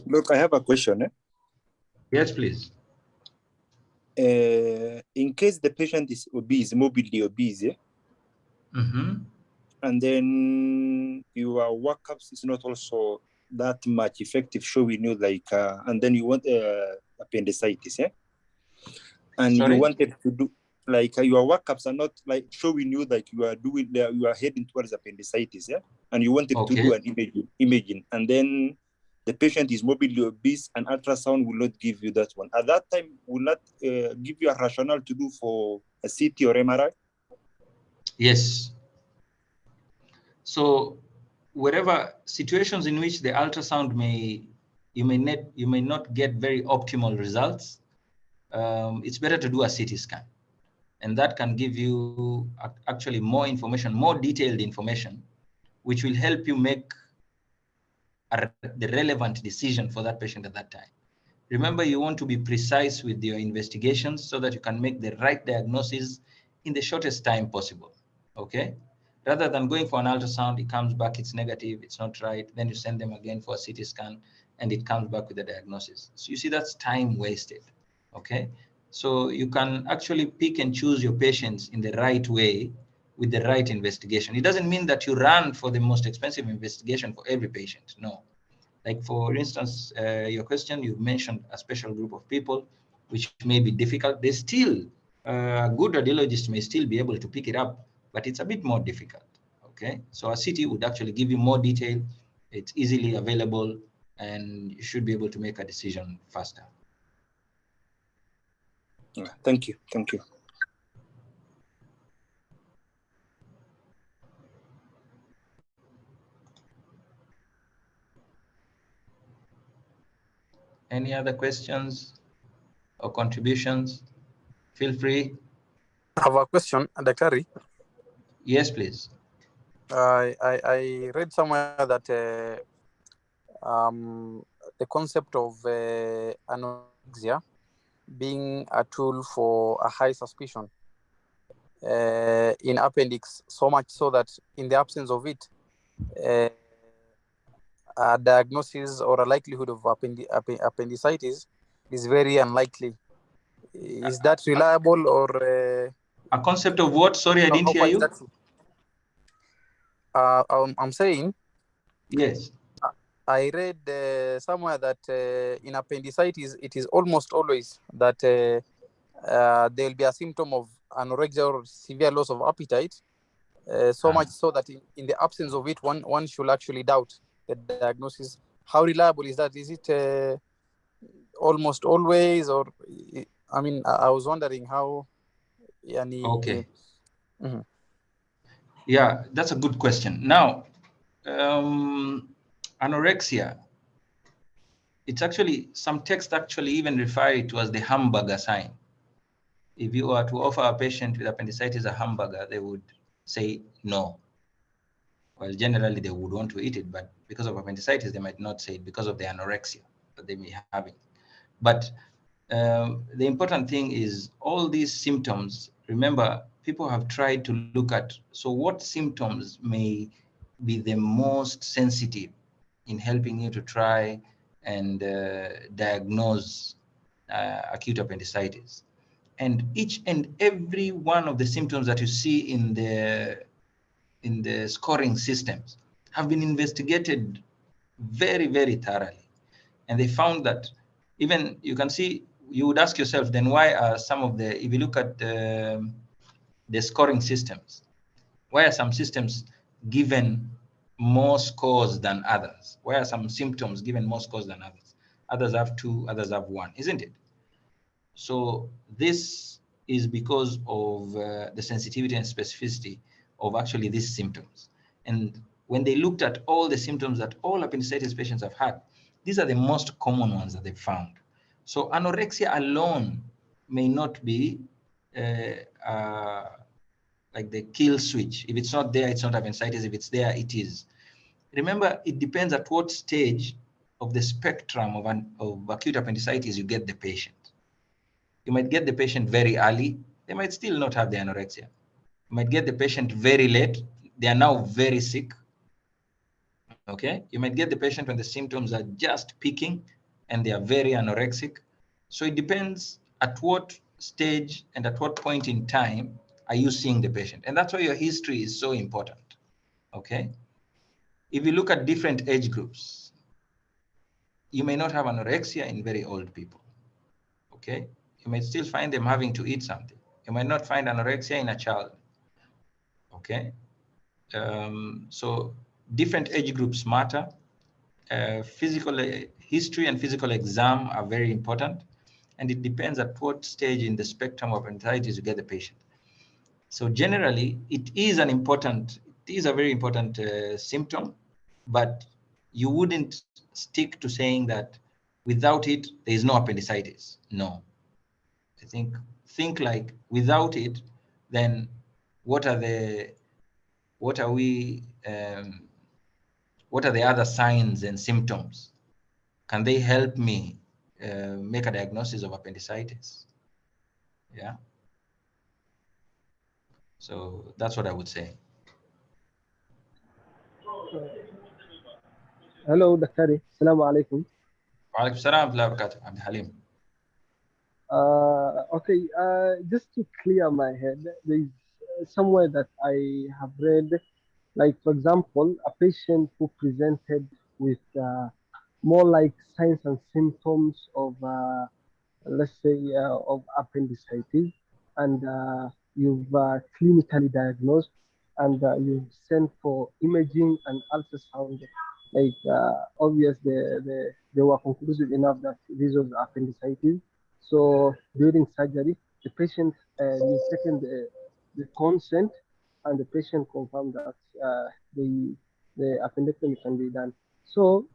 Look, I have a question. Yes, please. In case the patient is obese, morbidly obese, Mm-hmm. And then your workups is not also that much effective, showing you like, and then you want appendicitis, yeah? And Sorry? you wanted to do, like your workups are not like showing you like you are doing, you are heading towards appendicitis, yeah? And you wanted to do an imaging, and then the patient is morbidly obese, and ultrasound will not give you that one. At that time, will not give you a rationale to do for a CT or MRI? Yes. So wherever situations in which the ultrasound you may not get very optimal results, it's better to do a CT scan. And that can give you actually more information, more detailed information, which will help you make the relevant decision for that patient at that time. Remember, you want to be precise with your investigations so that you can make the right diagnosis in the shortest time possible, okay? Rather than going for an ultrasound, it comes back, it's negative, it's not right, then you send them again for a CT scan, and it comes back with a diagnosis. So you see, that's time wasted, okay? So you can actually pick and choose your patients in the right way with the right investigation. It doesn't mean that you run for the most expensive investigation for every patient, no. Like for instance, your question, you've mentioned a special group of people, which may be difficult. They still, a good radiologist may still be able to pick it up, but it's a bit more difficult, okay? So a CT would actually give you more detail, it's easily available, and you should be able to make a decision faster. Thank you, thank you. Any other questions or contributions? Feel free. I have a question, Dr. Yes, please. I read somewhere that the concept of anorexia being a tool for a high suspicion in appendix, so much so that in the absence of it, a diagnosis or a likelihood of appendicitis is very unlikely. Is that reliable, or a concept of what? Sorry, I didn't hear you. I'm saying, yes, I read somewhere that in appendicitis, it is almost always that there will be a symptom of anorexia or severe loss of appetite, so much so that in the absence of it, one should actually doubt the diagnosis. How reliable is that? Is it almost always, or I mean, I was wondering how. Okay. Yeah, that's a good question. Now, anorexia, it's actually, some texts actually even refer it to as the hamburger sign. If you were to offer a patient with appendicitis a hamburger, they would say no. Well, generally they would want to eat it, but because of appendicitis, they might not say it because of the anorexia that they may have it. But the important thing is all these symptoms, remember, people have tried to look at, so what symptoms may be the most sensitive in helping you to try and diagnose acute appendicitis. And each and every one of the symptoms that you see in the scoring systems have been investigated very, very thoroughly. And they found that even, you can see, you would ask yourself, then why are some of the, if you look at the scoring systems, why are some systems given more scores than others? Why are some symptoms given more scores than others? Others have 2, others have 1, isn't it? So this is because of the sensitivity and specificity of actually these symptoms. And when they looked at all the symptoms that all appendicitis patients have had, these are the most common ones that they found. So anorexia alone may not be like the kill switch. If it's not there, it's not appendicitis. If it's there, it is. Remember, it depends at what stage of the spectrum of acute appendicitis you get the patient. You might get the patient very early, they might still not have the anorexia. You might get the patient very late, they are now very sick. Okay, you might get the patient when the symptoms are just peaking and they are very anorexic. So it depends at what stage and at what point in time are you seeing the patient. And that's why your history is so important. Okay. If you look at different age groups, you may not have anorexia in very old people. Okay. You may still find them having to eat something. You might not find anorexia in a child. Okay. So different age groups matter. Physical history and physical exam are very important, and it depends at what stage in the spectrum of appendicitis you get the patient. So generally, it is a very important symptom, but you wouldn't stick to saying that without it there is no appendicitis. No, I think like without it, then what are the other signs and symptoms? Can they help me make a diagnosis of appendicitis? Yeah. So that's what I would say. Hello, Dr. Assalamu alaikum. Wa alaikum salam wa barakatuh. I'm Halim. Okay, just to clear my head, there is somewhere that I have read, like for example, a patient who presented with more like signs and symptoms of, let's say, of appendicitis, and you've clinically diagnosed, and you've sent for imaging and ultrasound. Like obvious, they were conclusive enough that this was appendicitis. So during surgery, the patient you've taken the consent, and the patient confirmed that the appendectomy can be done. So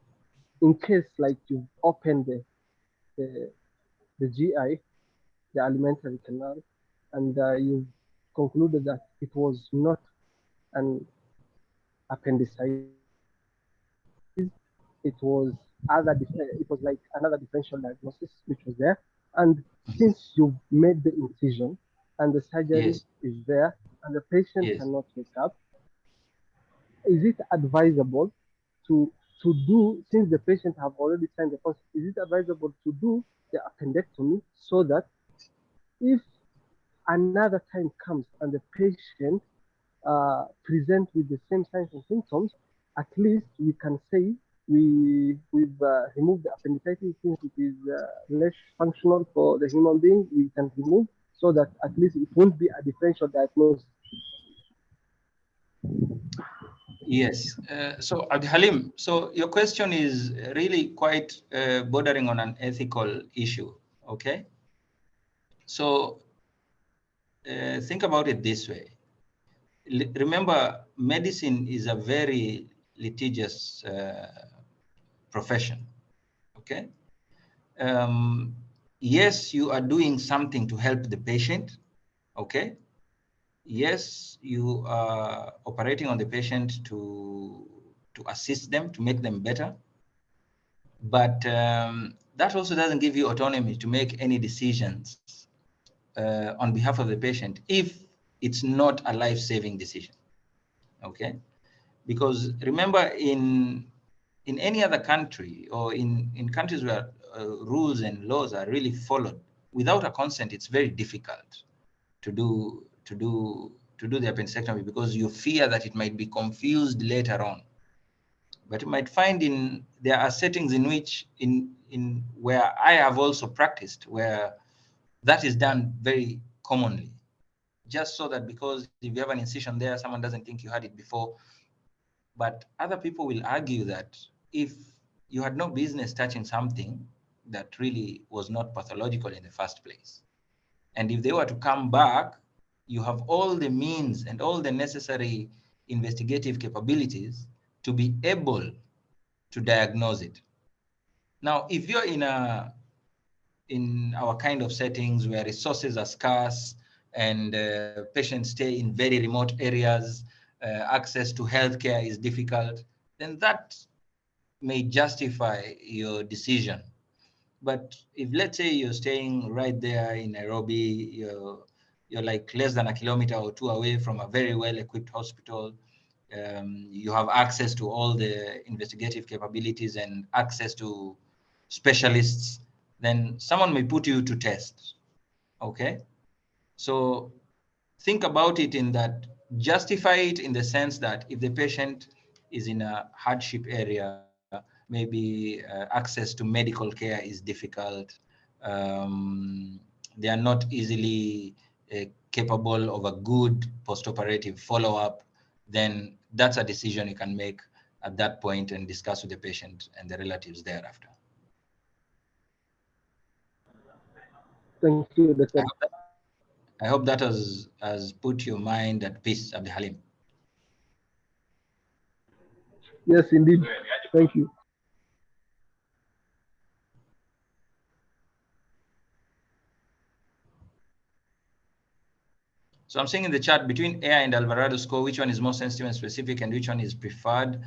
in case like you open the GI, the alimentary canal, and you concluded that it was not an appendicitis, it was like another differential diagnosis which was there. And since you made the incision and the surgery Yes. is there and the patient Yes. cannot wake up, is it advisable to do, since the patient have already signed the consent, is it advisable to do the appendectomy so that if another time comes and the patient present with the same signs and symptoms, at least we can say we've removed the appendicitis, since it is less functional for the human being, we can remove, so that at least it won't be a differential diagnosis. Yes. So Abd Halim, so your question is really quite bordering on an ethical issue. Okay. So think about it this way. Remember, medicine is a very litigious profession. Okay. Yes, you are doing something to help the patient. Okay. Yes, you are operating on the patient to assist them, to make them better. But that also doesn't give you autonomy to make any decisions on behalf of the patient if it's not a life-saving decision. Okay? Because remember, in any other country, or in countries where rules and laws are really followed, without a consent, it's very difficult to do the appendectomy, because you fear that it might be confused later on. But you might find there are settings in which in where I have also practiced, where that is done very commonly, just so that, because if you have an incision there, someone doesn't think you had it before. But other people will argue that if you had no business touching something that really was not pathological in the first place, and if they were to come back, you have all the means and all the necessary investigative capabilities to be able to diagnose it. Now, if you're in our kind of settings where resources are scarce and patients stay in very remote areas, access to healthcare is difficult, then that may justify your decision. But if, let's say, you're staying right there in Nairobi, you're like less than 1 kilometer or 2 away from a very well-equipped hospital, you have access to all the investigative capabilities and access to specialists, then someone may put you to test. Okay? So think about it in that justify it in the sense that if the patient is in a hardship area, maybe access to medical care is difficult, they are not easily capable of a good postoperative follow-up, then that's a decision you can make at that point and discuss with the patient and the relatives thereafter. Thank you, Dr. I hope that has put your mind at peace, Abdi Halim. Yes, indeed. Thank you. So I'm saying in the chat, between AI and Alvarado score, which one is more sensitive and specific and which one is preferred?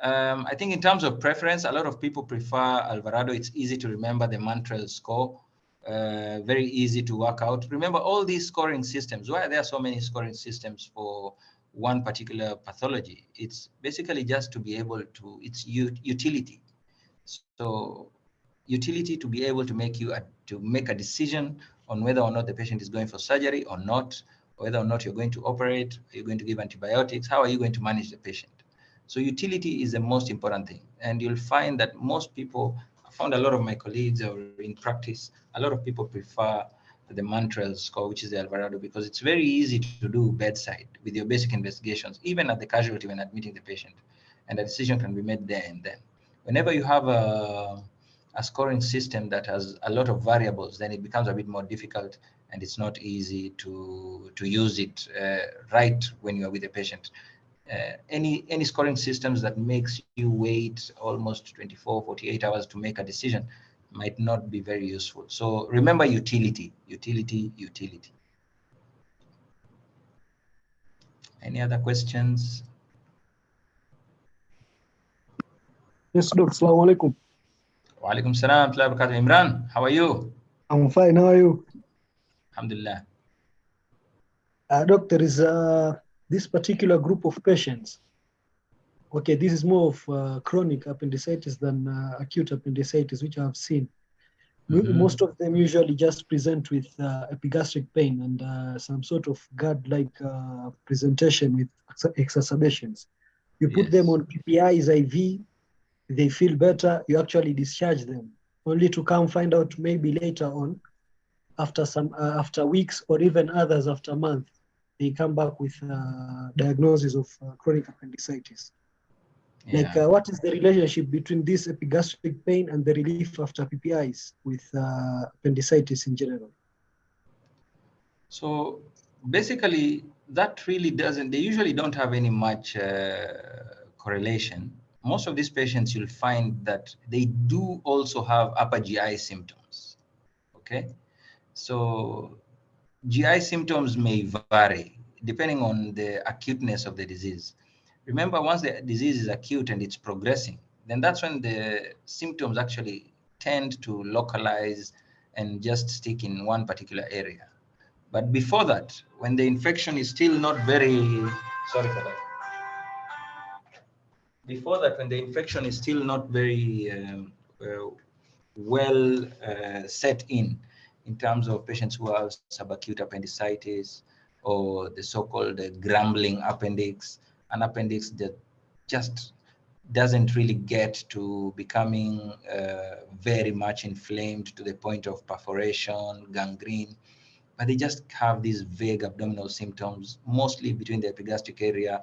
I think in terms of preference, a lot of people prefer Alvarado. It's easy to remember the Mantrel score, very easy to work out. Remember all these scoring systems. Why are there so many scoring systems for one particular pathology? It's basically just to be able to, it's utility. So utility to be able to make a decision on whether or not the patient is going for surgery or not, whether or not you're going to operate, are you going to give antibiotics, how are you going to manage the patient? So utility is the most important thing. And you'll find that most people, I found a lot of my colleagues or in practice, a lot of people prefer the Mantrel score, which is the Alvarado, because it's very easy to do bedside with your basic investigations, even at the casualty when admitting the patient. And the decision can be made there and then. Whenever you have a scoring system that has a lot of variables, then it becomes a bit more difficult and it's not easy to use it right when you're with the patient. Any scoring systems that makes you wait almost 24, 48 hours to make a decision might not be very useful. So remember utility, utility, utility. Any other questions? Yes, Dr. Assalamu alaikum. Wa alaikum salam. Imran, how are you? I'm fine. How are you? Alhamdulillah. Doctor, is this particular group of patients, okay, this is more of chronic appendicitis than acute appendicitis, which I have seen. Most of them usually just present with epigastric pain and some sort of GERD-like presentation with exacerbations. You put them on PPIs, IV, they feel better, you actually discharge them, only to come find out maybe later on, after weeks or even others after months, they come back with diagnosis of chronic appendicitis. Yeah. Like, what is the relationship between this epigastric pain and the relief after PPIs with appendicitis in general? So basically, that really doesn't, they usually don't have any much correlation. Most of these patients, you'll find that they do also have upper GI symptoms, okay? So GI symptoms may vary depending on the acuteness of the disease. Remember, once the disease is acute and it's progressing, then that's when the symptoms actually tend to localize and just stick in one particular area. But before that, when the infection is still not very, sorry for that. Before that, when the infection is still not very well set in terms of patients who have subacute appendicitis or the so-called grumbling appendix, an appendix that just doesn't really get to becoming very much inflamed to the point of perforation, gangrene, but they just have these vague abdominal symptoms, mostly between the epigastric area,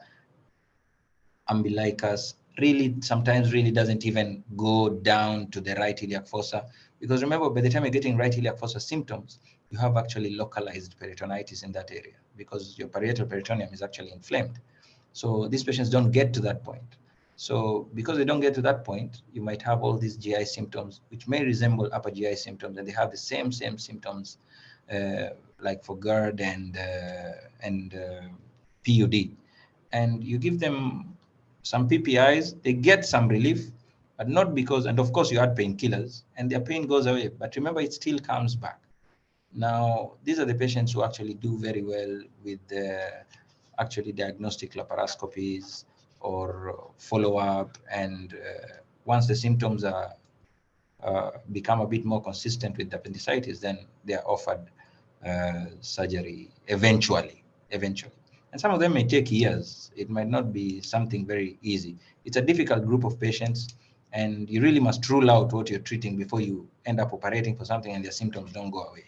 umbilicus, really sometimes really doesn't even go down to the right iliac fossa. Because remember, by the time you're getting right iliac fossa symptoms, you have actually localized peritonitis in that area because your parietal peritoneum is actually inflamed. So these patients don't get to that point. So because they don't get to that point, you might have all these GI symptoms, which may resemble upper GI symptoms, and they have the same symptoms like for GERD and PUD. And you give them some PPIs, they get some relief, but not because, and of course you add painkillers and their pain goes away, but remember it still comes back. Now, these are the patients who actually do very well with actually diagnostic laparoscopies or follow-up, and once the symptoms are become a bit more consistent with appendicitis, then they are offered surgery eventually. And some of them may take years. It might not be something very easy. It's a difficult group of patients, and you really must rule out what you're treating before you end up operating for something and their symptoms don't go away.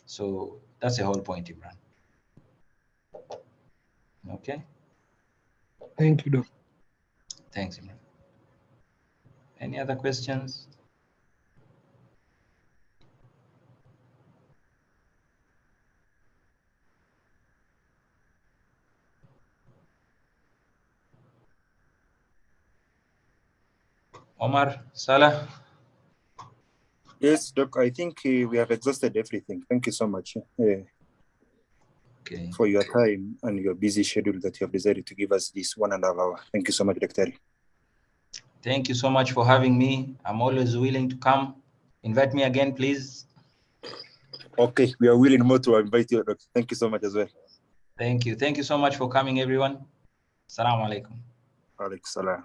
So that's the whole point, Imran. Okay. Thank you, Doc. Thanks, Imran. Any other questions? Omar, Salah? Yes, Doc, I think we have exhausted everything. Thank you so much Okay. for your time and your busy schedule that you have decided to give us this 1.5 hours. Thank you so much, Dr. Thank you so much for having me. I'm always willing to come. Invite me again, please. Okay, we are willing more to invite you, Doc. Thank you so much as well. Thank you. Thank you so much for coming, everyone. Assalamu alaikum. Alaikum salam.